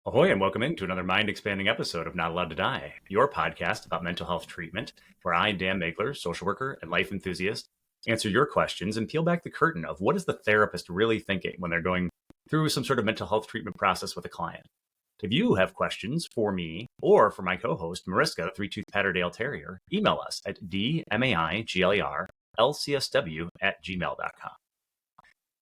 Ahoy, and welcome into another mind-expanding episode of Not Allowed to Die, your podcast about mental health treatment, where I, Dan Megler, social worker and life enthusiast, answer your questions and peel back the curtain of what is the therapist really thinking when they're going through some sort of mental health treatment process with a client. If you have questions for me or for my co-host, Mariska, the three-tooth Patterdale Terrier, email us at dmaiglerlcsw@gmail.com.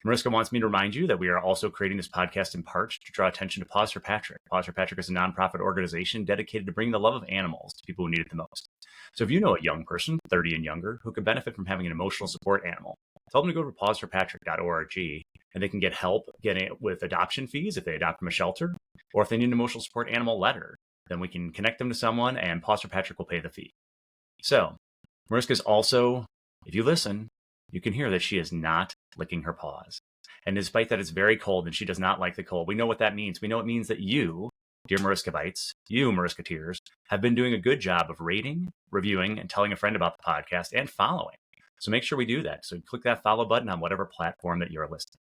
Mariska wants me to remind you that we are also creating this podcast in part to draw attention to Pause for Patrick. Pause for Patrick is a nonprofit organization dedicated to bringing the love of animals to people who need it the most. So if you know a young person, 30 and younger, who could benefit from having an emotional support animal, tell them to go to pauseforpatrick.org and they can get help getting it with adoption fees if they adopt from a shelter, or if they need an emotional support animal letter, then we can connect them to someone and Pause for Patrick will pay the fee. So Mariska's also, if you listen, you can hear that she is not licking her paws. And despite that it's very cold and she does not like the cold, we know what that means. We know it means that you, dear Mariska Bites, you Mariska Tears, have been doing a good job of rating, reviewing, and telling a friend about the podcast and following. So make sure we do that. So click that follow button on whatever platform that you're listening.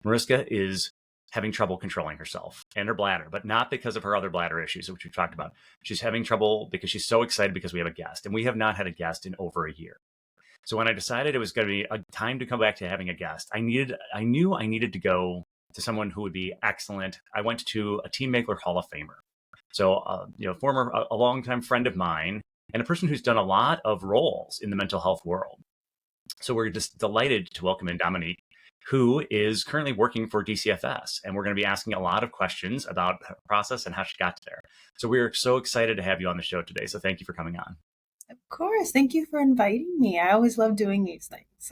Mariska is having trouble controlling herself and her bladder, but not because of her other bladder issues, which we've talked about. She's having trouble because she's so excited because we have a guest, and we have not had a guest in over a year. So when I decided it was going to be a time to come back to having a guest, I knew I needed to go to someone who would be excellent. I went to a Teen Makeler Hall of Famer. So, a longtime friend of mine and a person who's done a lot of roles in the mental health world. So we're just delighted to welcome in DaMonique, who is currently working for DCFS. And we're going to be asking a lot of questions about her process and how she got there. So we're so excited to have you on the show today. So thank you for coming on. Of course. Thank you for inviting me. I always love doing these things.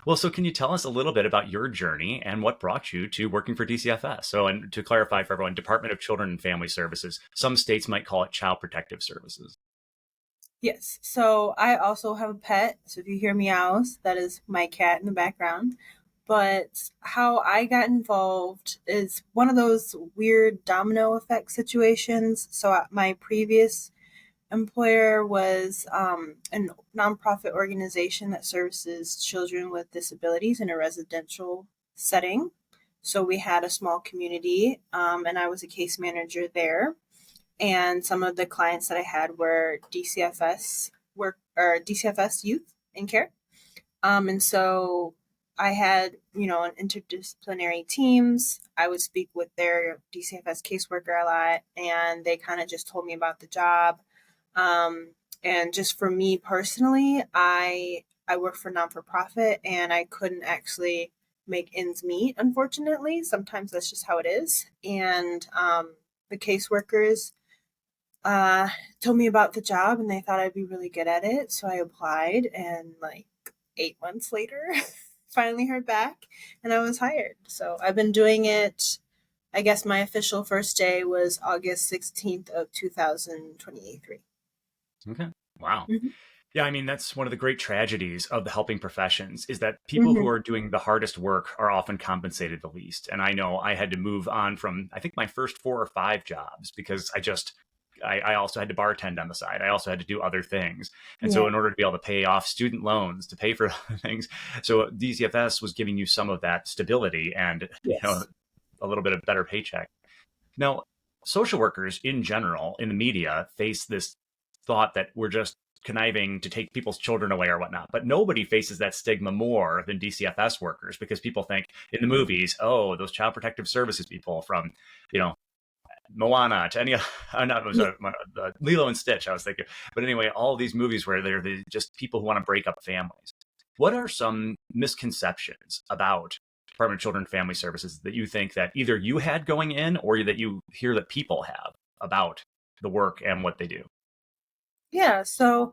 Well, so can you tell us a little bit about your journey and what brought you to working for DCFS? So, and to clarify for everyone, Department of Children and Family Services. Some states might call it Child Protective Services. Yes. So I also have a pet. So if you hear meows, that is my cat in the background. But how I got involved is one of those weird domino effect situations. So my previous employer was a nonprofit organization that services children with disabilities in a residential setting. So we had a small community, and I was a case manager there. And some of the clients that I had were DCFS youth in care. And so I had, an interdisciplinary teams. I would speak with their DCFS caseworker a lot, and they kind of just told me about the job. And just for me personally, I work for non-for-profit and I couldn't actually make ends meet, unfortunately. Sometimes that's just how it is. And the caseworkers told me about the job and they thought I'd be really good at it. So I applied, and like 8 months later, finally heard back and I was hired. So I've been doing it. I guess my official first day was August 16th of 2023. Okay. Wow. Mm-hmm. Yeah, I mean, that's one of the great tragedies of the helping professions is that people who Mm-hmm. are doing the hardest work are often compensated the least. And I know I had to move on from, I think, my first 4 or 5 jobs because I also had to bartend on the side. I also had to do other things. And so Yeah. in order to be able to pay off student loans, to pay for things, so DCFS was giving you some of that stability and, Yes. a little bit of better paycheck. Now, social workers in general in the media face this thought that we're just conniving to take people's children away or whatnot. But nobody faces that stigma more than DCFS workers because people think in the movies, oh, those child protective services people from, Moana to any, not Yeah. Lilo and Stitch, I was thinking. But anyway, all these movies where they're just people who want to break up families. What are some misconceptions about Department of Children and Family Services that you think that either you had going in or that you hear that people have about the work and what they do? Yeah. So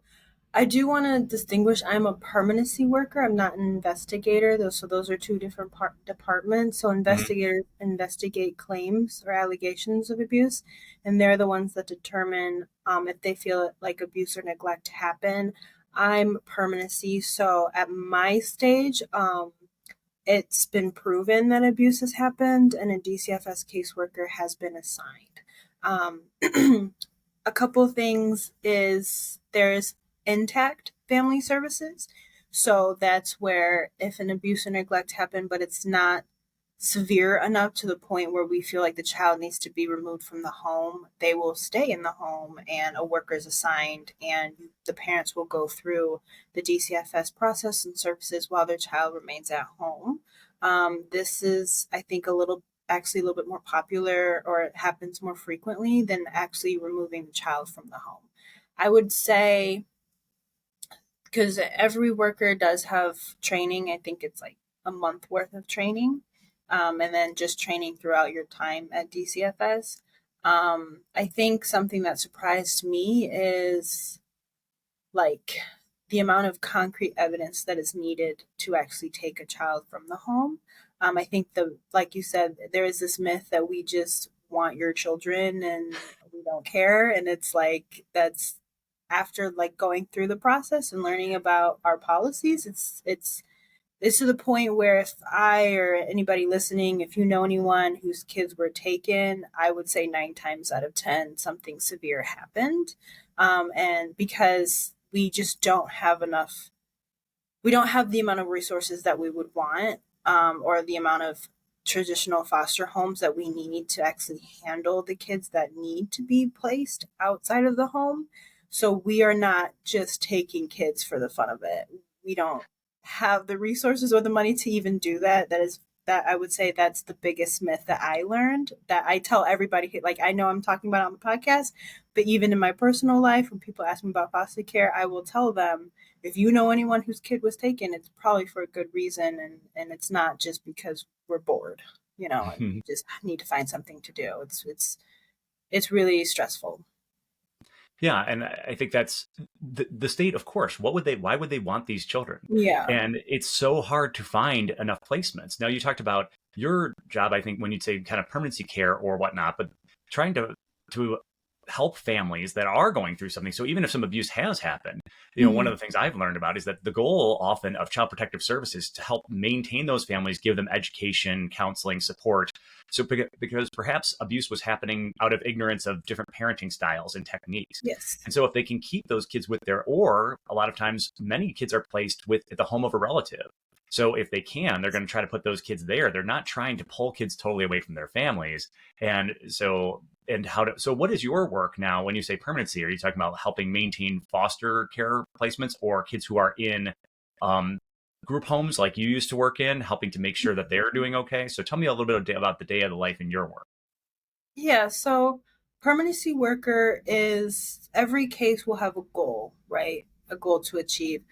I do want to distinguish. I'm a permanency worker. I'm not an investigator. Those are two different departments. So Mhm. investigators investigate claims or allegations of abuse, and they're the ones that determine if they feel like abuse or neglect happened. I'm permanency. So at my stage, it's been proven that abuse has happened, and a DCFS caseworker has been assigned. Um, a couple things is there's intact family services. So that's where if an abuse or neglect happened, but it's not severe enough to the point where we feel like the child needs to be removed from the home, they will stay in the home and a worker is assigned, and the parents will go through the DCFS process and services while their child remains at home. This is, I think, actually a little bit more popular, or it happens more frequently than actually removing the child from the home. I would say, because every worker does have training, I think it's like a month worth of training, and then just training throughout your time at DCFS. I think something that surprised me is like the amount of concrete evidence that is needed to actually take a child from the home. I think like you said, there is this myth that we just want your children and we don't care. And it's like, that's after like going through the process and learning about our policies, it's to the point where if I or anybody listening, if you know anyone whose kids were taken, I would say 9 times out of 10, something severe happened. And because we just don't have enough, we don't have the amount of resources that we would want, or the amount of traditional foster homes that we need to actually handle the kids that need to be placed outside of the home. So we are not just taking kids for the fun of it. We don't have the resources or the money to even do that. That I would say that's the biggest myth that I learned, that I tell everybody, like, I know I'm talking about on the podcast, but even in my personal life, when people ask me about foster care, I will tell them, if you know anyone whose kid was taken, it's probably for a good reason, and it's not just because we're bored, and you just need to find something to do. It's really stressful. Yeah, and I think that's the state, of course. Why would they want these children? Yeah. And it's so hard to find enough placements. Now, you talked about your job, I think, when you'd say kind of permanency care or whatnot, but trying to help families that are going through something. So even if some abuse has happened, one of the things I've learned about is that the goal often of Child Protective Services is to help maintain those families, give them education, counseling, support. So because perhaps abuse was happening out of ignorance of different parenting styles and techniques. Yes. And so if they can keep those kids or a lot of times many kids are placed at the home of a relative. So if they can, they're going to try to put those kids there. They're not trying to pull kids totally away from their families. So what is your work now when you say permanency? Are you talking about helping maintain foster care placements or kids who are in group homes like you used to work in, helping to make sure that they're doing okay? So tell me a little bit about the day of the life in your work. Yeah, so permanency worker is, every case will have a goal, right? A goal to achieve.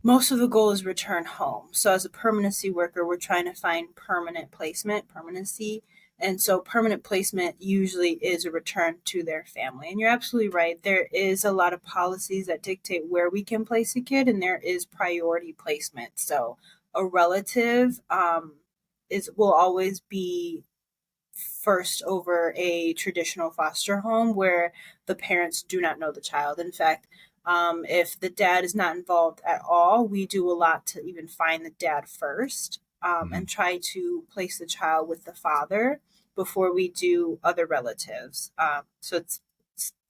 Most of the goal is return home. So as a permanency worker, we're trying to find permanency. And so permanent placement usually is a return to their family. And you're absolutely right. There is a lot of policies that dictate where we can place a kid, and there is priority placement. So a relative will always be first over a traditional foster home where the parents do not know the child. In fact, if the dad is not involved at all, we do a lot to even find the dad first, and try to place the child with the father before we do other relatives. So it's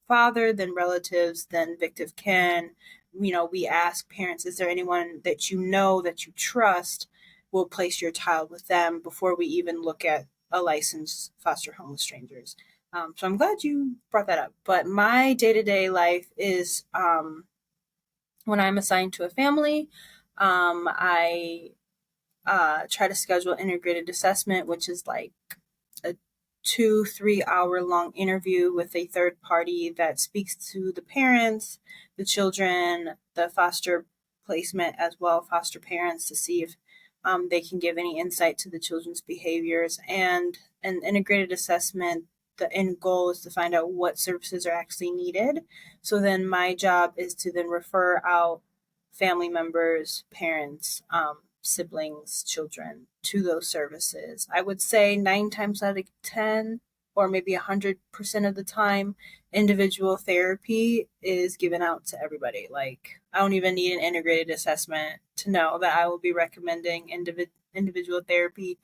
father, then relatives, then victim kin. We ask parents, is there anyone that that you trust? We'll place your child with them before we even look at a licensed foster home with strangers. So I'm glad you brought that up. But my day-to-day life is, when I'm assigned to a family, I try to schedule integrated assessment, which is like a 2-3 hour long interview with a third party that speaks to the parents, the children, the foster placement, as well foster parents, to see if they can give any insight to the children's behaviors. And an integrated assessment, the end goal is to find out what services are actually needed. So then my job is to then refer out family members, parents, siblings, children to those services. I would say 9 times out of 10, or maybe 100% of the time, individual therapy is given out to everybody. Like, I don't even need an integrated assessment to know that I will be recommending individual therapy.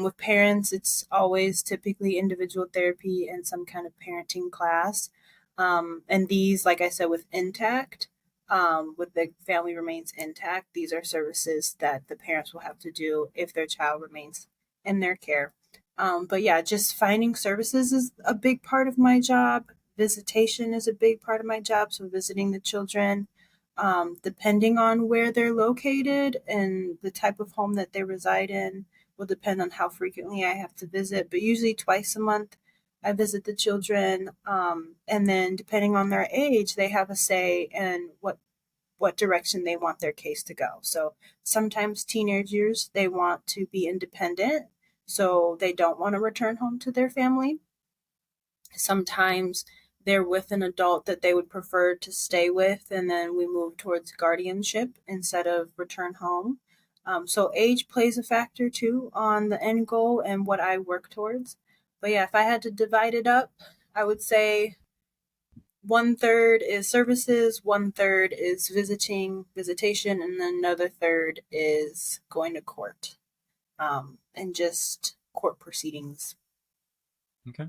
With parents, it's always typically individual therapy and some kind of parenting class. And these, like I said, with the family remains intact, these are services that the parents will have to do if their child remains in their care. But yeah, just finding services is a big part of my job. Visitation is a big part of my job. So visiting the children, depending on where they're located and the type of home that they reside in, will depend on how frequently I have to visit. But usually twice a month, I visit the children. And then depending on their age, they have a say in what direction they want their case to go. So sometimes teenagers, they want to be independent, so they don't want to return home to their family. Sometimes they're with an adult that they would prefer to stay with, and then we move towards guardianship instead of return home. So age plays a factor too on the end goal and what I work towards. But yeah, if I had to divide it up, I would say 1/3 is services, 1/3 is visitation, and then another third is going to court, and just court proceedings. Okay.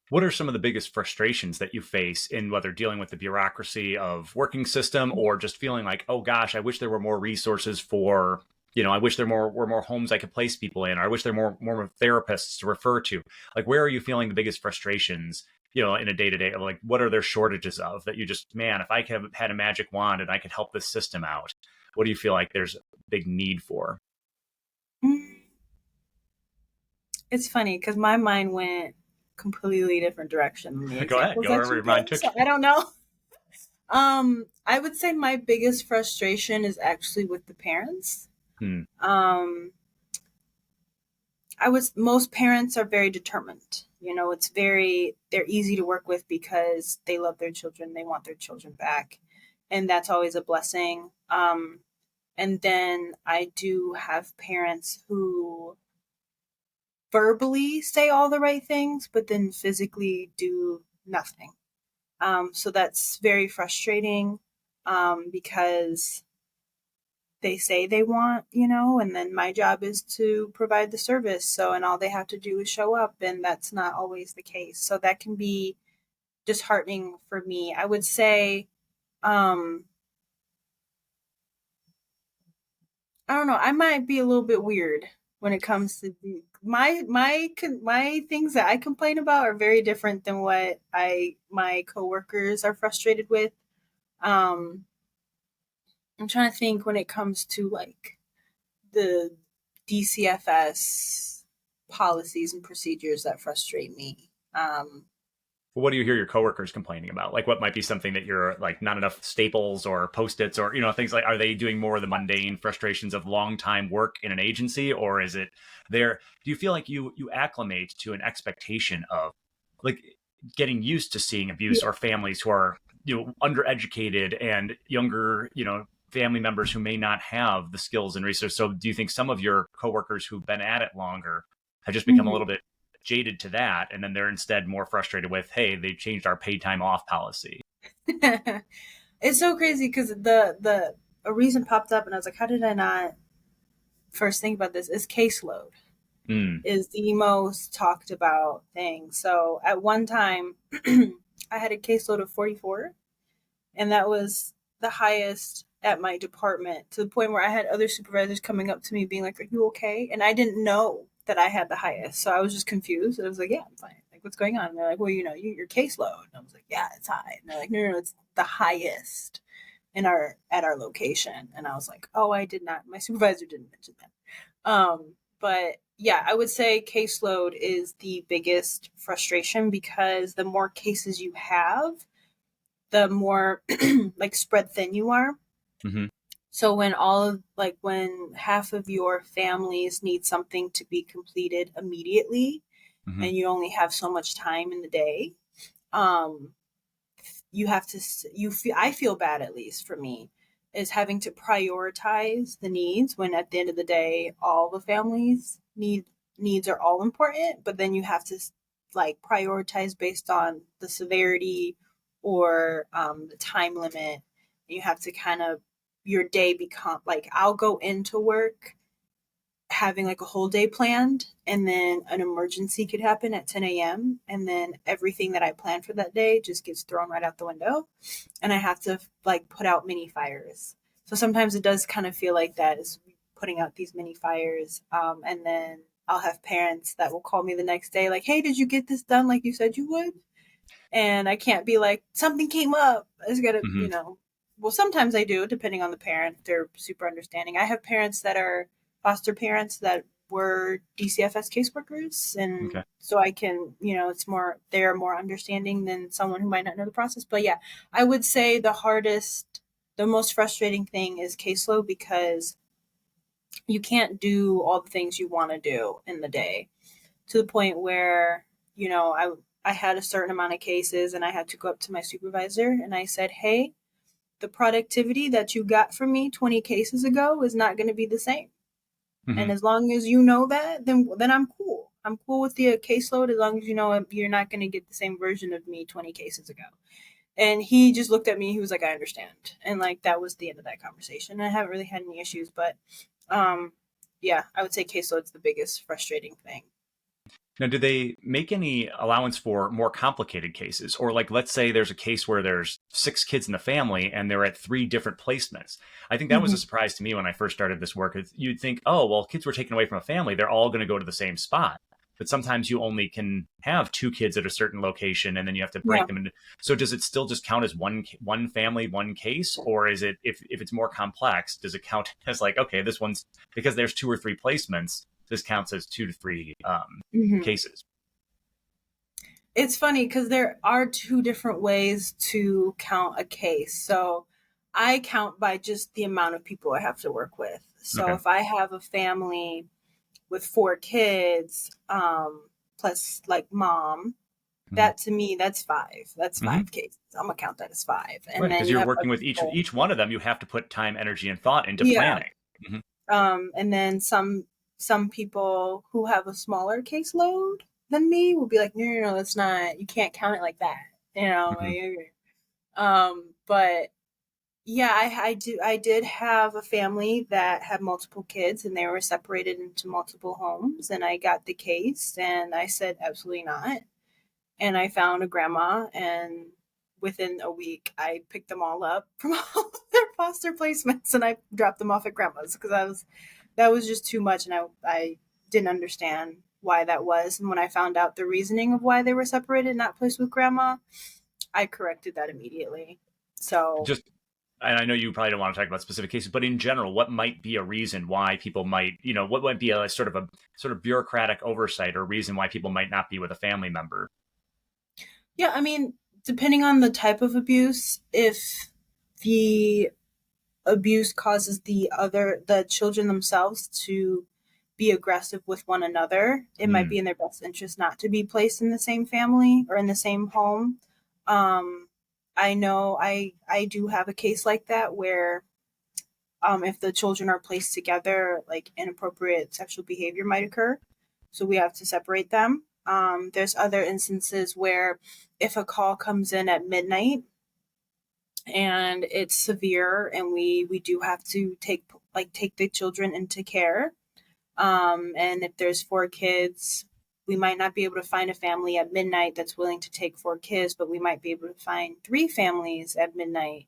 What are some of the biggest frustrations that you face in whether dealing with the bureaucracy of working system or just feeling like, oh gosh, I wish there were more resources for, I wish there were more homes I could place people in, or I wish there were more therapists to refer to. Like, where are you feeling the biggest frustrations, in a day-to-day? Like, what are there shortages of that you just, man, if I could have had a magic wand and I could help this system out, what do you feel like there's a big need for? It's funny because my mind went completely different direction than the Go ahead, examples go that wherever you your mind gave, took so you. I don't know. I would say my biggest frustration is actually with the parents. Um, most parents are very determined. They're easy to work with because they love their children. They want their children back. And that's always a blessing. And then I do have parents who verbally say all the right things, but then physically do nothing. So that's very frustrating, because they say they want, and then my job is to provide the service. So, and all they have to do is show up, and that's not always the case. So that can be disheartening for me. I would say, I don't know, I might be a little bit weird when it comes to my things that I complain about are very different than what my coworkers are frustrated with. Um, I'm trying to think when it comes to like the DCFS policies and procedures that frustrate me. What do you hear your coworkers complaining about? Like, what might be something that you're like, not enough staples or post-its, or things like, are they doing more of the mundane frustrations of long time work in an agency, or is it there? Do you feel like you acclimate to an expectation of like getting used to seeing abuse, Yeah. or families who are undereducated and younger, family members who may not have the skills and resources? So do you think some of your coworkers who've been at it longer have just become a little bit jaded to that, and then they're instead more frustrated with, hey, they changed our paid time off policy? It's so crazy because a reason popped up, and I was like, how did I not first think about this? Is caseload is the most talked about thing. So at one time, I had a caseload of 44, and that was the highest at my department, to the point where I had other supervisors coming up to me being like, are you okay? And I didn't know that I had the highest. So I was just confused. I was like, yeah, I'm fine. Like, what's going on? And they're like, well, your caseload. And I was like, yeah, it's high. And they're like, no, it's the highest at our location. And I was like, oh, I did not. My supervisor didn't mention that. But yeah, I would say caseload is the biggest frustration, because the more cases you have, the more like spread thin you are. Mm-hmm. So when half of your families need something to be completed immediately, Mm-hmm. and you only have so much time in the day, um, you have to, I feel bad, at least for me, is having to prioritize the needs, when at the end of the day, all the families needs are all important, but then you have to like prioritize based on the severity or the time limit. You have to kind of, your day become like, I'll go into work having like a whole day planned, and then an emergency could happen at 10 a.m. and then everything that I planned for that day just gets thrown right out the window, and I have to like put out mini fires. So sometimes it does kind of feel like that, is putting out these mini fires, and then I'll have parents that will call me the next day like, hey, did you get this done like you said you would? And I can't be like, something came up. I just gotta, Hmm. well, sometimes I do, depending on the parent. They're super understanding. I have parents that are foster parents that were DCFS caseworkers. And Okay. so I can, they're more understanding than someone who might not know the process. But yeah, I would say the most frustrating thing is caseload, because you can't do all the things you want to do in the day, to the point where, I had a certain amount of cases and I had to go up to my supervisor and I said, hey, the productivity that you got from me 20 cases ago is not going to be the same. And Hmm. as long as you know that, then I'm cool. I'm cool with the caseload, as long as you know you're not going to get the same version of me 20 cases ago. And he just looked at me. He was like, I understand. And like, that was the end of that conversation. I haven't really had any issues, but yeah, I would say caseload's the biggest frustrating thing. Now, do they make any allowance for more complicated cases? Or, like, let's say there's a case where there's 6 kids in the family and they're at 3 different placements. I think that was a Mm-hmm. surprise to me when I first started this work. You'd think, oh, well, kids were taken away from a family, they're all going to go to the same spot. But sometimes you only can have 2 kids at a certain location, and then you have to break Yeah. them into. So, does it still just count as one family, one case, or is it, if it's more complex, does it count as like, okay, this one's, because there's 2 or 3 placements, this counts as 2 to 3 Mm-hmm. cases? It's funny because there are two different ways to count a case. So I count by just the amount of people I have to work with. So Okay. if I have a family with 4 kids, plus like mom, Mhm. that to me, that's five. That's Mhm. 5 cases. I'm gonna count that as five. Right, And then because you you're have working other with people. each one of them. You have to put time, energy, and thought into Yeah. planning. Mhm. And then some people who have a smaller caseload than me will be like, no, no, no, that's not. You can't count it like that. Mhm. But yeah, I did have a family that had multiple kids and they were separated into multiple homes, and I got the case and I said absolutely not. And I found a grandma, and within a week I picked them all up from all their foster placements and I dropped them off at grandma's, because that was just too much, and I didn't understand why that was. And when I found out the reasoning of why they were separated and not placed with grandma, I corrected that immediately. So Just, and I know you probably don't want to talk about specific cases, but in general, what might be a reason why people might, what might be a sort of bureaucratic oversight or reason why people might not be with a family member? yeah, I mean, depending on the type of abuse, if the abuse causes the children themselves to be aggressive with one another, it might Mm. be in their best interest not to be placed in the same family or in the same home. Um, I know I do have a case like that where, if the children are placed together, like inappropriate sexual behavior might occur. So we have to separate them. There's other instances where if a call comes in at midnight and it's severe, and we do have to take the children into care. And if there's 4 kids, we might not be able to find a family at midnight that's willing to take 4 kids, but we might be able to find 3 families at midnight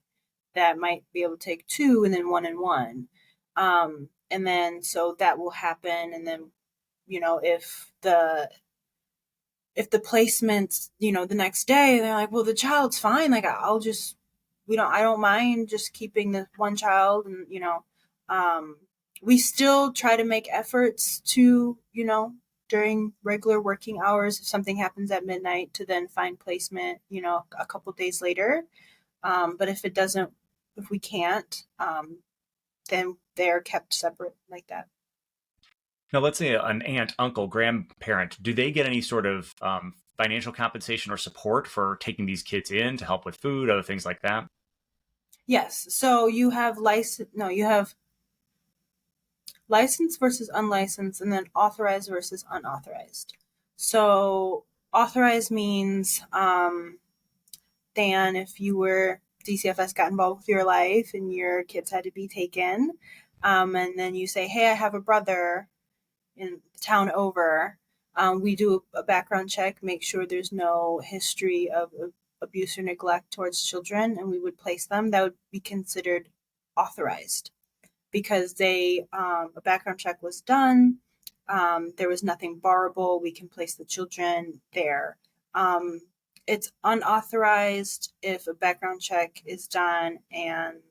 that might be able to take two, and then one and one. And then so that will happen. And then, if the placements, the next day they're like, well, the child's fine. Like, I'll just, I don't mind just keeping the one child. And, um, we still try to make efforts to, during regular working hours, if something happens at midnight, to then find placement, a couple days later. But if we can't, then they're kept separate like that. Now, let's say an aunt, uncle, grandparent, do they get any sort of financial compensation or support for taking these kids in to help with food, other things like that? Yes. So you have license. No, you have licensed versus unlicensed, and then authorized versus unauthorized. So authorized means, Dan, if you were DCFS got involved with your life and your kids had to be taken, and then you say, hey, I have a brother in the town over. We do a background check, make sure there's no history of abuse or neglect towards children, and we would place them. That would be considered authorized, because a background check was done. There was nothing borrowable. We can place the children there. It's unauthorized if a background check is done and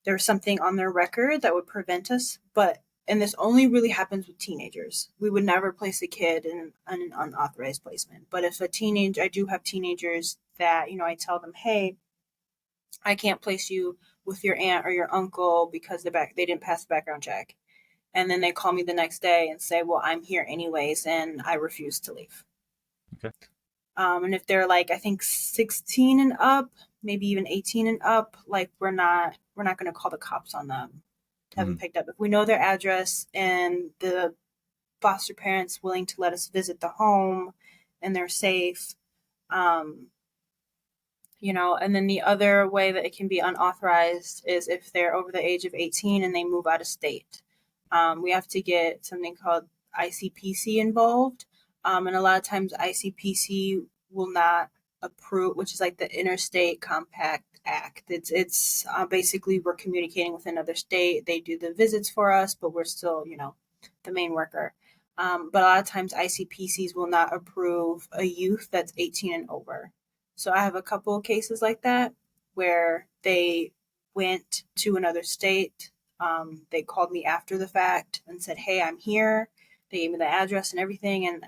there's something on their record that would prevent us. And this only really happens with teenagers. We would never place a kid in an unauthorized placement. But if I do have teenagers that, I tell them, hey, I can't place you with your aunt or your uncle because they didn't pass the background check. And then they call me the next day and say, well, I'm here anyways, and I refuse to leave. Okay. And if they're like, I think 16 and up, maybe even 18 and up, like we're not going to call the cops on them to have them picked up. If we know their address and the foster parents willing to let us visit the home and they're safe, and then the other way that it can be unauthorized is if they're over the age of 18 and they move out of state. We have to get something called ICPC involved. And a lot of times ICPC will not approve, which is like the Interstate Compact Act. It's basically we're communicating with another state. They do the visits for us, but we're still, the main worker. But a lot of times ICPCs will not approve a youth that's 18 and over. So I have a couple of cases like that where they went to another state. They called me after the fact and said, hey, I'm here. They gave me the address and everything. And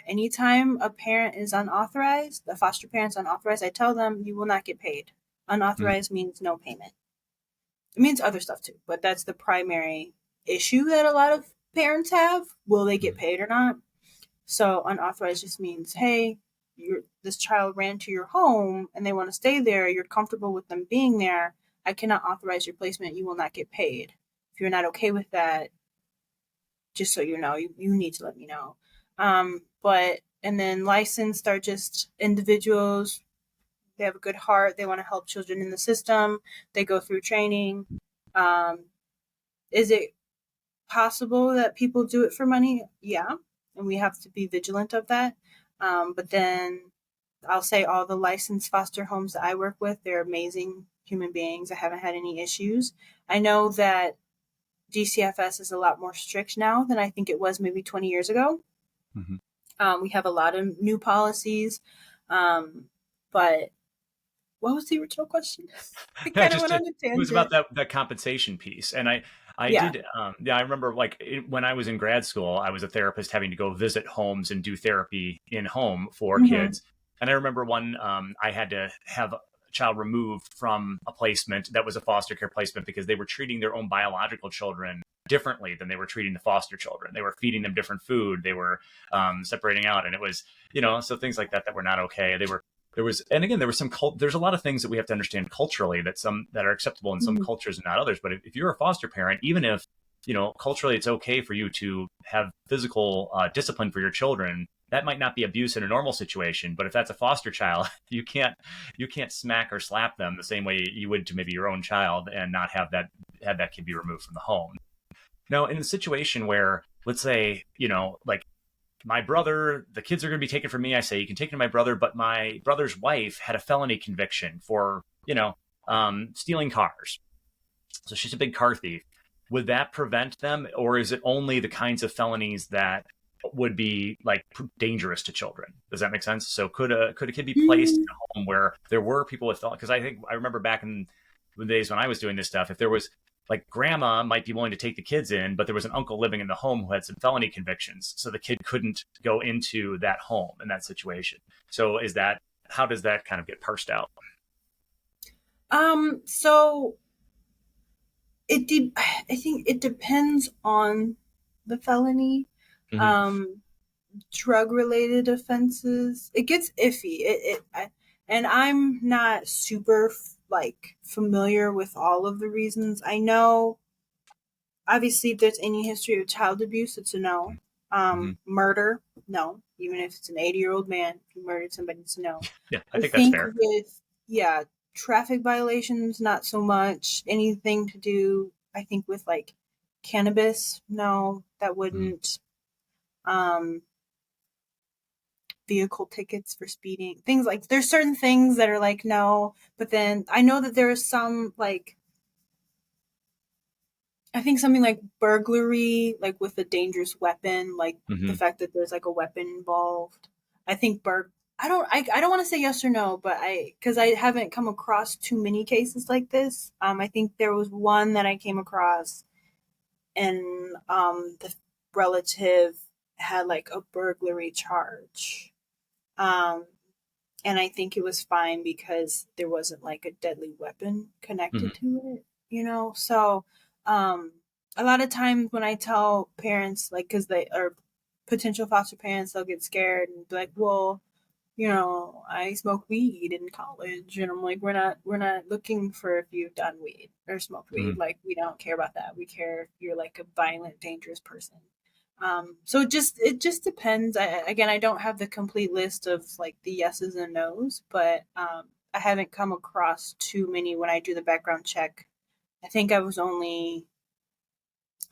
anytime a parent is unauthorized, the foster parent's unauthorized, I tell them you will not get paid. Unauthorized means no payment. It means other stuff too, but that's the primary issue that a lot of parents have. Will they get paid or not? So unauthorized just means, hey, this child ran to your home and they want to stay there. You're comfortable with them being there. I cannot authorize your placement. You will not get paid. If you're not okay with that, just so you know, you need to let me know. And then licensed are just individuals. They have a good heart. They want to help children in the system. They go through training. Is it possible that people do it for money? Yeah. And we have to be vigilant of that. But then I'll say all the licensed foster homes that I work with, they're amazing human beings. I haven't had any issues. I know that DCFS is a lot more strict now than I think it was maybe 20 years ago. We have a lot of new policies. But what was the original question? I kind of went on a tangent. It was about that compensation piece. And I remember when I was in grad school, I was a therapist having to go visit homes and do therapy in home for kids. And I remember I had to have a child removed from a placement that was a foster care placement because they were treating their own biological children differently than they were treating the foster children. They were feeding them different food. They were separating out. And it was, so things like that were not okay. There's a lot of things that we have to understand culturally that are acceptable in some cultures and not others. But if you're a foster parent, even if, culturally it's okay for you to have physical discipline for your children, that might not be abuse in a normal situation. But if that's a foster child, you can't smack or slap them the same way you would to maybe your own child and not have that kid be removed from the home. Now, in a situation where, let's say, my brother, the kids are going to be taken from me. I say, you can take it to my brother, but my brother's wife had a felony conviction for, stealing cars. So she's a big car thief. Would that prevent them? Or is it only the kinds of felonies that would be dangerous to children? Does that make sense? So could a kid be placed in a home where there were people with felonies? Because I remember back in the days when I was doing this stuff, if there was grandma might be willing to take the kids in, but there was an uncle living in the home who had some felony convictions. So the kid couldn't go into that home in that situation. So how does that kind of get parsed out? So I think it depends on the felony. Drug related offenses, it gets iffy. And I'm not super familiar with all of the reasons. I know, obviously, if there's any history of child abuse, it's a no. Murder, no. Even if it's an 80-year-old man, if you murdered somebody, it's a no. Yeah, I think that's fair. Traffic violations, not so much. Anything to do, I think, with cannabis, no, that wouldn't. Vehicle tickets for speeding, things there's certain things that are no, but then I know that there are some I think something like burglary, like with a dangerous weapon, like the Hmm. fact that there's like a weapon involved. I think I don't want to say yes or no, but because I haven't come across too many cases like this. I think there was one that I came across, and the relative had like a burglary charge. Um, and I think it was fine because there wasn't like a deadly weapon connected Hmm. to it, you know? So, um, a lot of times when I tell parents, like, because they are potential foster parents, they'll get scared and be like, well, I smoke weed in college, and I'm like, we're not looking for if you've done weed or smoked weed. Hmm. Like, we don't care about that. We care if you're like a violent, dangerous person. So it just depends. Again, I don't have the complete list of like the yeses and nos, but I haven't come across too many when I do the background check. I think I think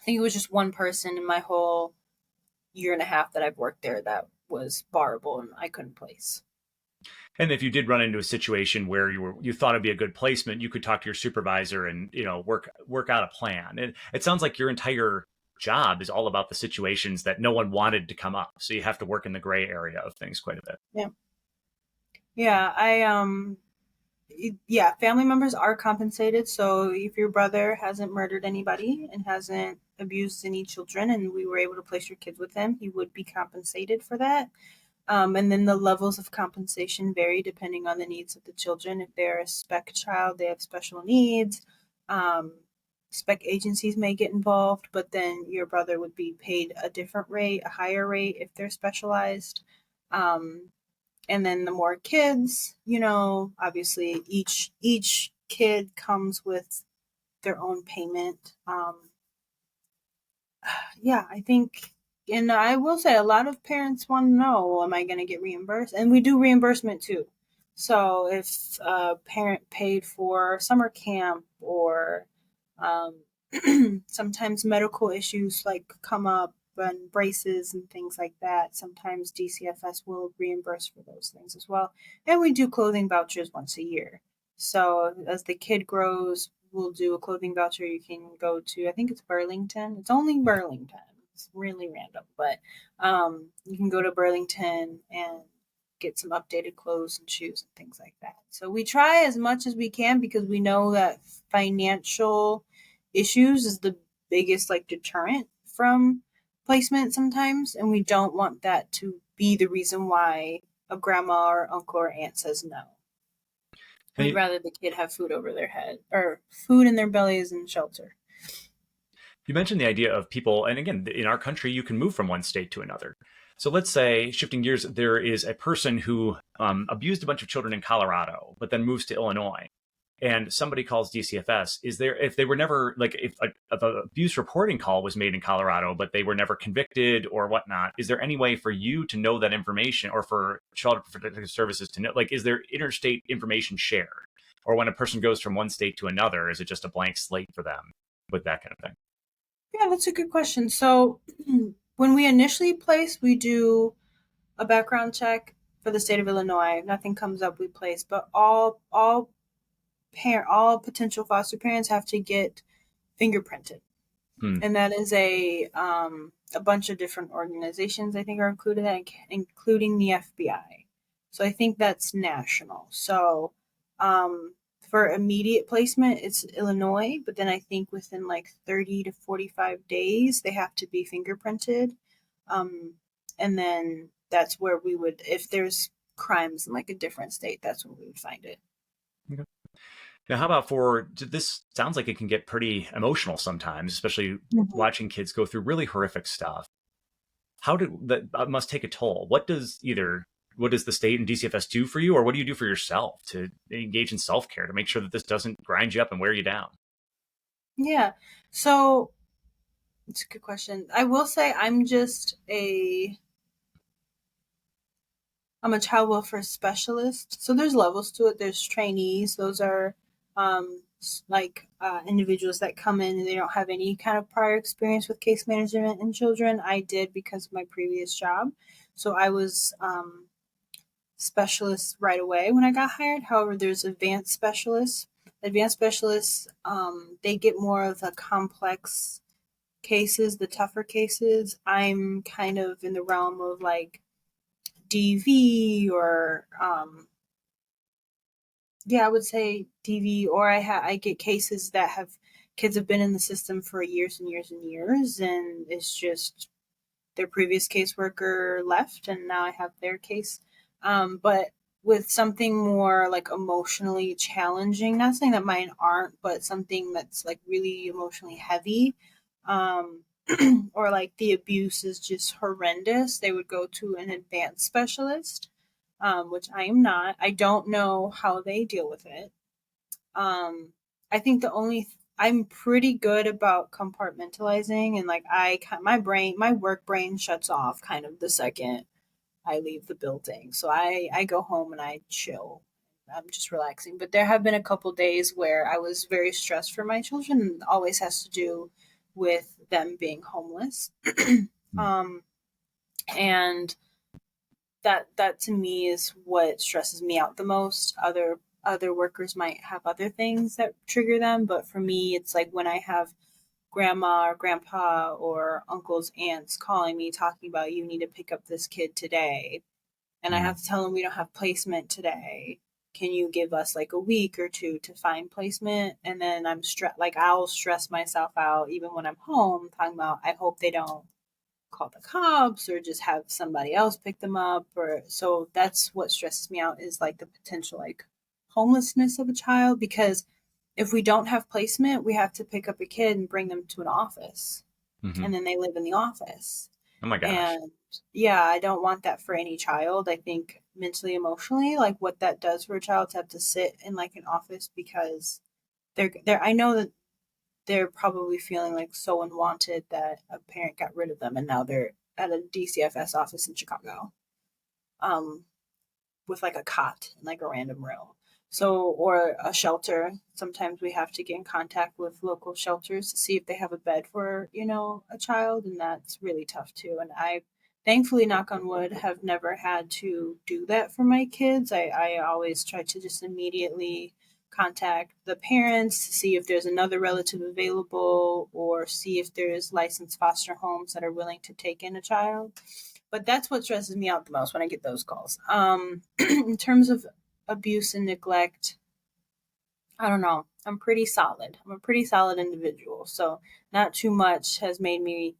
it was just one person in my whole year and a half that I've worked there that was barrable and I couldn't place. And if you did run into a situation where you thought it'd be a good placement, you could talk to your supervisor and work out a plan. And it sounds like your entire job is all about the situations that no one wanted to come up. So you have to work in the gray area of things quite a bit. Yeah. Yeah, yeah, family members are compensated. So if your brother hasn't murdered anybody and hasn't abused any children and we were able to place your kids with him, he would be compensated for that. And then the levels of compensation vary depending on the needs of the children. If they're a spec child, they have special needs. Um, Spec agencies may get involved, but then your brother would be paid a different rate, a higher rate if they're specialized. Um, and then the more kids, obviously each kid comes with their own payment. Yeah, I think, and I will say a lot of parents want to know, well, am I going to get reimbursed? And we do reimbursement too. So if a parent paid for summer camp or um, sometimes medical issues like come up and braces and things like that, sometimes DCFS will reimburse for those things as well. And we do clothing vouchers once a year. So as the kid grows, we'll do a clothing voucher. You can go to, I think it's Burlington. It's only Burlington. It's really random, but you can go to Burlington and get some updated clothes and shoes and things like that. So we try as much as we can because we know that financial issues is the biggest like deterrent from placement sometimes, and we don't want that to be the reason why a grandma or uncle or aunt says no. And We'd rather the kid have food over their head or food in their bellies and shelter. you mentioned the idea of people, and again, in our country, you can move from one state to another. So let's say, shifting gears, there is a person who abused a bunch of children in Colorado, but then moves to Illinois, and somebody calls DCFS. Is there, if they were never, like, if an abuse reporting call was made in Colorado, but they were never convicted or whatnot, is there any way for you to know that information, or for Child Protective Services to know, like, is there interstate information shared? Or when a person goes from one state to another, is it just a blank slate for them with that kind of thing? Yeah, that's a good question. So when we initially place, we do a background check for the state of Illinois. If nothing comes up, we place. But all potential foster parents have to get fingerprinted, Hmm. and that is a bunch of different organizations I think are included, including the FBI. So I think that's national. So um, for immediate placement, it's Illinois, but then I think within like 30 to 45 days, they have to be fingerprinted. Um, and then that's where we would, if there's crimes in like a different state, that's when we would find it. Okay. Now, how about for this? Sounds like it can get pretty emotional sometimes, especially Mhm. watching kids go through really horrific stuff. How do that must take a toll? What does the state and DCFS do for you, or what do you do for yourself to engage in self care to make sure that this doesn't grind you up and wear you down? Yeah. So it's a good question. I will say I'm a child welfare specialist. So there's levels to it. There's trainees. Those are individuals that come in and they don't have any kind of prior experience with case management and children. I did because of my previous job. So I was specialist right away when I got hired. However, there's advanced specialists. advanced specialists, they get more of the complex cases, the tougher cases. I'm kind of in the realm of like DV or I would say DV, or I get cases that have kids have been in the system for years and years and years, and it's just their previous caseworker left, and now I have their case. But with something more like emotionally challenging, not saying that mine aren't, but something that's like really emotionally heavy, or like the abuse is just horrendous, they would go to an advanced specialist, which I am not. I don't know how they deal with it. I think I'm pretty good about compartmentalizing, and like my work brain shuts off kind of the second I leave the building. So I go home and I chill. I'm just relaxing. But there have been a couple days where I was very stressed for my children. And it always has to do with them being homeless. um, and that to me is what stresses me out the most. Other workers might have other things that trigger them, but for me, it's like when I have grandma or grandpa or uncles, aunts calling me talking about you need to pick up this kid today, and I have to tell them we don't have placement today. Can you give us like a week or two to find placement? And then I'll stress myself out even when I'm home talking about I hope they don't call the cops or just have somebody else pick them up. Or so that's what stresses me out, is like the potential like homelessness of a child, because if we don't have placement, we have to pick up a kid and bring them to an office, and then they live in the office. Oh my gosh. And yeah, I don't want that for any child. I think mentally, emotionally, like what that does for a child to have to sit in like an office because I know that they're probably feeling like so unwanted that a parent got rid of them and now they're at a DCFS office in Chicago, with like a cot in like a random room. So, or a shelter. Sometimes we have to get in contact with local shelters to see if they have a bed for, a child. And that's really tough too. And I, thankfully, knock on wood, have never had to do that for my kids. I always try to just immediately contact the parents to see if there's another relative available or see if there's licensed foster homes that are willing to take in a child. But that's what stresses me out the most when I get those calls. In terms of abuse and neglect, I don't know. I'm pretty solid. I'm a pretty solid individual. So not too much has made me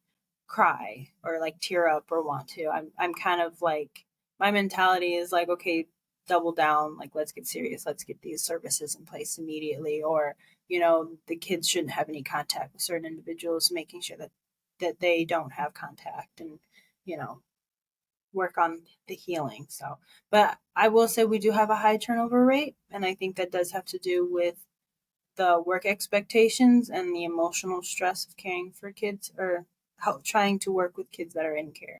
cry or like tear up or want to. I'm kind of like, my mentality is like, okay, double down, like let's get serious. Let's get these services in place immediately. Or, the kids shouldn't have any contact with certain individuals, making sure that they don't have contact, and, work on the healing. So, but I will say we do have a high turnover rate, and I think that does have to do with the work expectations and the emotional stress of caring for kids, or trying to work with kids that are in care.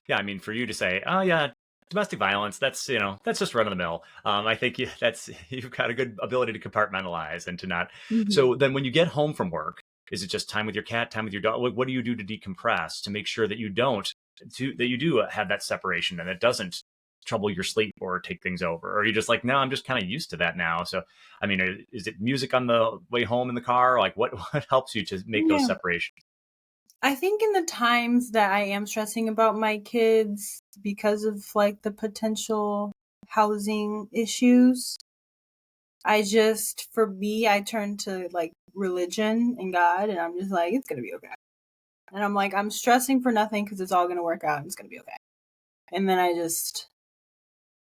Yeah, I mean, for you to say, oh yeah, domestic violence, that's just run of the mill. I think you've got a good ability to compartmentalize and to not. Mm-hmm. So then when you get home from work, is it just time with your cat, time with your dog? What do you do to decompress to make sure that you do have that separation and it doesn't trouble your sleep or take things over? Or are you just like, no, I'm just kind of used to that now? So, I mean, is it music on the way home in the car? Like what helps you to make those separations? I think in the times that I am stressing about my kids because of like the potential housing issues, I turn to like religion and God, and I'm just like, it's going to be okay. And I'm like, I'm stressing for nothing because it's all going to work out and it's going to be okay. And then I just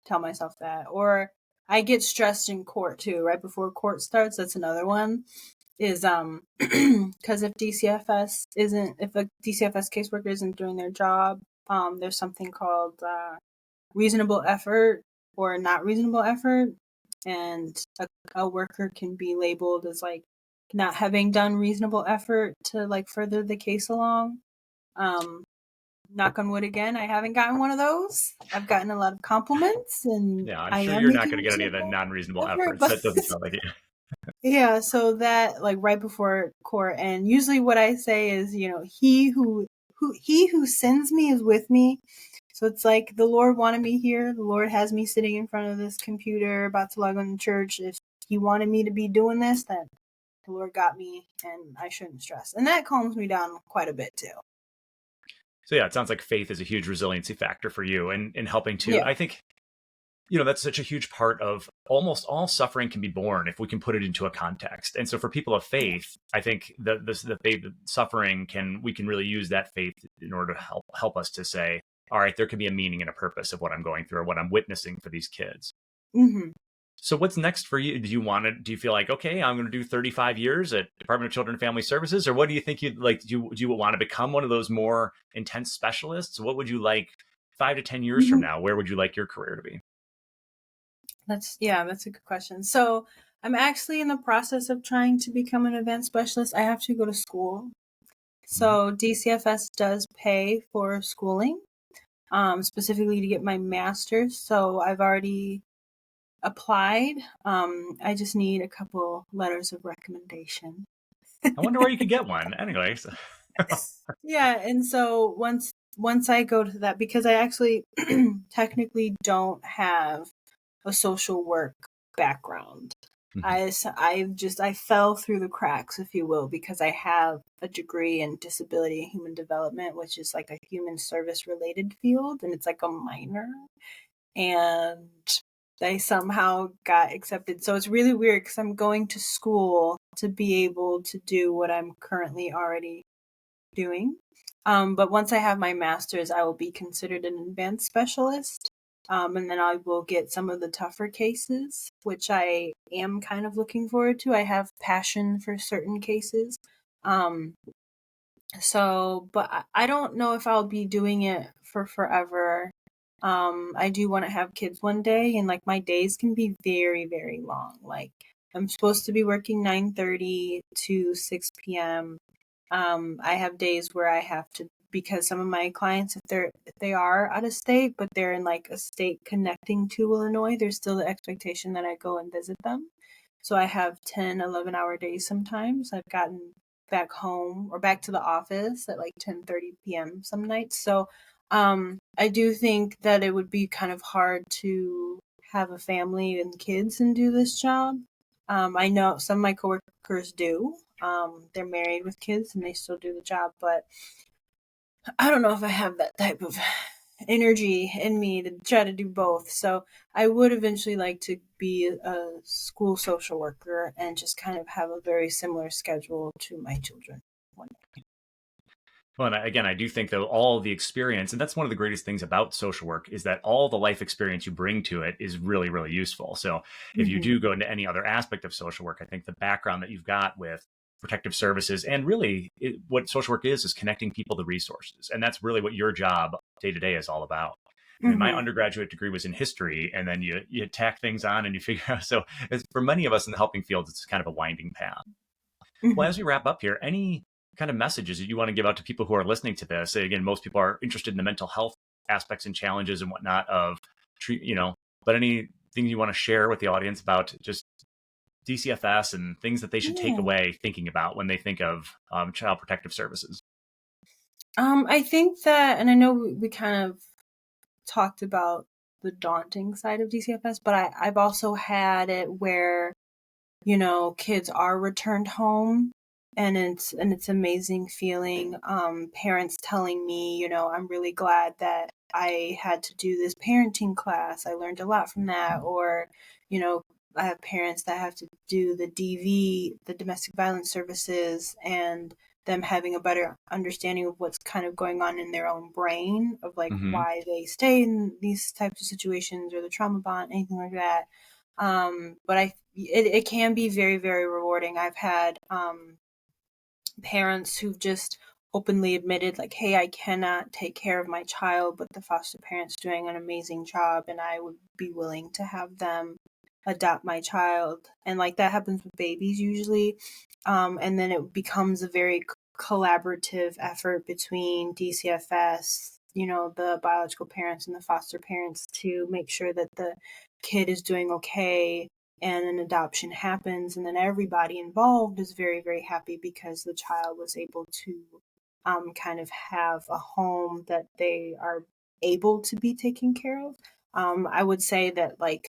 tell myself that. Or I get stressed in court too, right before court starts. That's another one. Is because if a DCFS caseworker isn't doing their job, there's something called reasonable effort or not reasonable effort, and a worker can be labeled as like not having done reasonable effort to like further the case along. Knock on wood again, I haven't gotten one of those. I've gotten a lot of compliments, and yeah, I'm I sure am you're not going to making get any of the non-reasonable efforts. but That doesn't sound like it. yeah, so that like right before court, and usually what I say is, he who sends me is with me. So it's like the Lord wanted me here. The Lord has me sitting in front of this computer about to log on to church. If he wanted me to be doing this, then the Lord got me and I shouldn't stress. And that calms me down quite a bit too. So yeah, it sounds like faith is a huge resiliency factor for you and in helping to, Yeah. I think, that's such a huge part of almost all suffering can be borne if we can put it into a context. And so for people of faith, I think the faith suffering we can really use that faith in order to help us to say, all right, there can be a meaning and a purpose of what I'm going through or what I'm witnessing for these kids. Mm-hmm. So what's next for you? Do you feel like, okay, I'm going to do 35 years at Department of Children and Family Services? Or what do you think you'd like? Do you want to become one of those more intense specialists? What would you like 5 to 10 years from now? Where would you like your career to be? That's a good question. So I'm actually in the process of trying to become an advanced specialist. I have to go to school. So DCFS does pay for schooling, specifically to get my master's. So I've already applied. I just need a couple letters of recommendation. I wonder where you could get one. Anyways. Yeah, and so once I go to that, because I actually technically don't have a social work background. I fell through the cracks, if you will, because I have a degree in disability and human development, which is like a human service related field, and it's like a minor. And I somehow got accepted. So it's really weird because I'm going to school to be able to do what I'm currently already doing. But once I have my master's, I will be considered an advanced specialist. And then I will get some of the tougher cases, which I am kind of looking forward to. I have passion for certain cases. But I don't know if I'll be doing it for forever. I do want to have kids one day, and like my days can be very, very long. Like I'm supposed to be working 9:30 to 6 p.m. I have days where I have to, because some of my clients, if they are out of state, but they're in like a state connecting to Illinois, there's still the expectation that I go and visit them. So I have 10, 11-hour days sometimes. I've gotten back home or back to the office at like 10:30 p.m. some nights. So I do think that it would be kind of hard to have a family and kids and do this job. I know some of my coworkers do. They're married with kids and they still do the job, but I don't know if I have that type of energy in me to try to do both. So I would eventually like to be a school social worker and just kind of have a very similar schedule to my children. Well, and again, I do think though all the experience, and that's one of the greatest things about social work, is that all the life experience you bring to it is really, really useful. So if you do go into any other aspect of social work, I think the background that you've got with protective services and really what social work is connecting people to resources. And that's really what your job day to day is all about. I mean, my undergraduate degree was in history, and then you tack things on and you figure out. So for many of us in the helping field, it's kind of a winding path. Well, as we wrap up here, any kind of messages that you want to give out to people who are listening to this? Again, most people are interested in the mental health aspects and challenges and whatnot of but anything you want to share with the audience about just DCFS and things that they should take away thinking about when they think of child protective services? I think that, and I know we kind of talked about the daunting side of DCFS, but I've also had it where, kids are returned home, and it's amazing feeling. Parents telling me, I'm really glad that I had to do this parenting class. I learned a lot from that. Or, I have parents that have to do the DV, the domestic violence services, and them having a better understanding of what's kind of going on in their own brain of like why they stay in these types of situations or the trauma bond, anything like that. But it can be very, very rewarding. I've had parents who've just openly admitted like, hey, I cannot take care of my child, but the foster parent's doing an amazing job and I would be willing to have them adopt my child. And like that happens with babies usually. And then it becomes a very collaborative effort between DCFS, the biological parents and the foster parents to make sure that the kid is doing okay and an adoption happens. And then everybody involved is very, very happy because the child was able to kind of have a home that they are able to be taken care of. I would say that like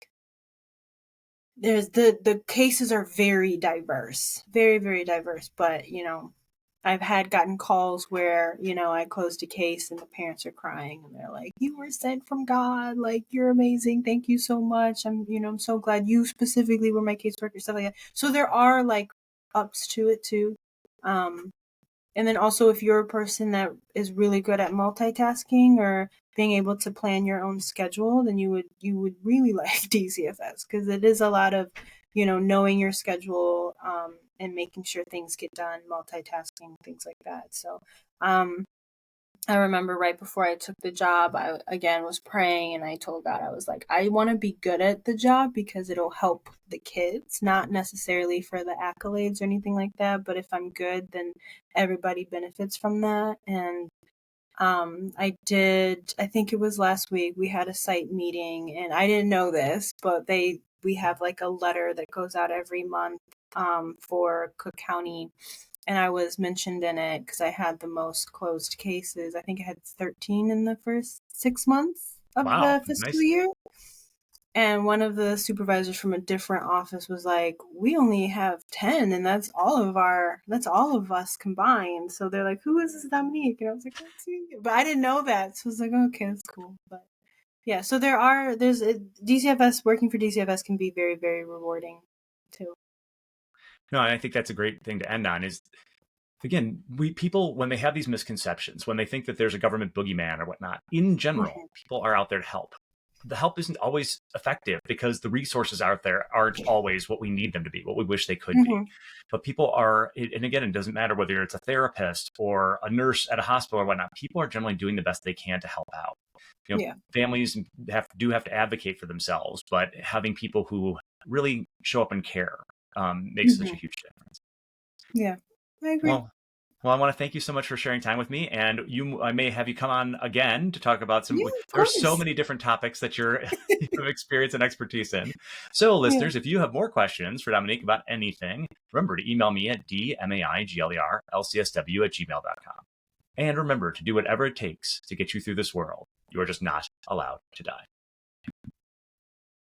there's the cases are very diverse, very, very diverse. But, I've gotten calls where, I closed a case and the parents are crying and they're like, "You were sent from God. Like, you're amazing. Thank you so much. I'm so glad you specifically were my caseworker," stuff like that. So there are like ups to it too. Um, and then also, if you're a person that is really good at multitasking or being able to plan your own schedule, then you would really like DCFS, because it is a lot of, knowing your schedule, and making sure things get done, multitasking, things like that. So, I remember right before I took the job, I again was praying and I told God, I was like, I want to be good at the job because it'll help the kids, not necessarily for the accolades or anything like that. But if I'm good, then everybody benefits from that. And I think it was last week, we had a site meeting and I didn't know this, but we have like a letter that goes out every month for Cook County, and I was mentioned in it because I had the most closed cases. I think I had 13 in the first 6 months of Wow, the fiscal nice. year. And one of the supervisors from a different office was like, "We only have 10, and that's all of us combined." So they're like, "Who is this DaMonique?" And I was like, "That's me." But I didn't know that. So I was like, "Okay, that's cool." But yeah, so DCFS, working for DCFS can be very, very rewarding too. No, and I think that's a great thing to end on is, again, people, when they have these misconceptions, when they think that there's a government boogeyman or whatnot, in general, Mhm. people are out there to help. The help isn't always effective because the resources out there aren't always what we need them to be, what we wish they could be. Mhm. But people are, and again, it doesn't matter whether it's a therapist or a nurse at a hospital or whatnot, people are generally doing the best they can to help out. Yeah. Families do have to advocate for themselves, but having people who really show up and care makes such a Mhm. huge difference. Yeah. I agree. Well, I want to thank you so much for sharing time with me, and I may have you come on again to talk about Yeah, of There's so course. many different topics that you have experience and expertise in. So, Yeah. listeners, if you have more questions for DaMonique about anything, remember to email me at dmaiglerlcsw@gmail.com. And remember to do whatever it takes to get you through this world. You are just not allowed to die.